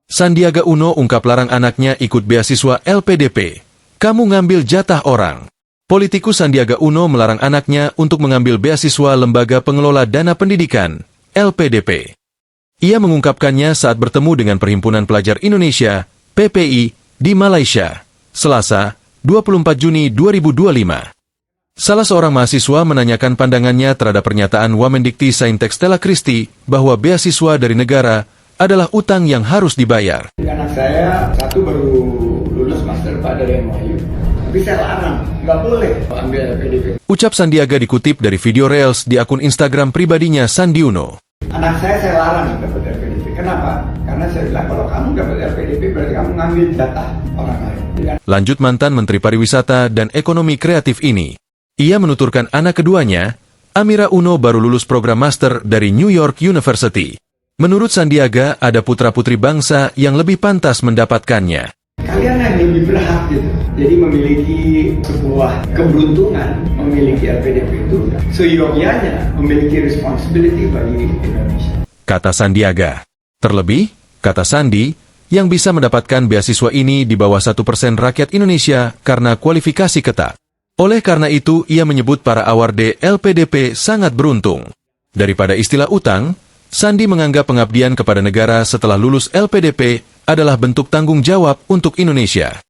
Sandiaga Uno ungkap larang anaknya ikut beasiswa LPDP. Kamu ngambil jatah orang. Politikus Sandiaga Uno melarang anaknya untuk mengambil beasiswa Lembaga Pengelola Dana Pendidikan, LPDP. Ia mengungkapkannya saat bertemu dengan Perhimpunan Pelajar Indonesia, PPI, di Malaysia, Selasa, 24 Juni 2025. Salah seorang mahasiswa menanyakan pandangannya terhadap pernyataan Wamendikti Saintek Stella Christy bahwa beasiswa dari negara adalah utang yang harus dibayar. Anak saya satu baru lulus master Pak dari NYU, tapi saya larang, nggak boleh ambil LPDP. Ucap Sandiaga dikutip dari video reels di akun Instagram pribadinya Sandi Uno. Anak saya larang dapat LPDP. Kenapa? Karena saya bilang kalau kamu dapat LPDP berarti kamu ngambil jatah orang lain. Lanjut mantan Menteri Pariwisata dan Ekonomi Kreatif ini. Ia menuturkan anak keduanya, Amira Uno baru lulus program master dari New York University. Menurut Sandiaga, ada putra-putri bangsa yang lebih pantas mendapatkannya. Kalian yang lebih berhak gitu. Jadi memiliki sebuah keberuntungan memiliki LPDP itu seyogyanya memiliki responsibility bagi Indonesia. Kata Sandiaga. Terlebih, kata Sandi, yang bisa mendapatkan beasiswa ini di bawah 1% rakyat Indonesia karena kualifikasi ketat. Oleh karena itu, ia menyebut para awarde LPDP sangat beruntung. Daripada istilah utang, Sandi menganggap pengabdian kepada negara setelah lulus LPDP adalah bentuk tanggung jawab untuk Indonesia.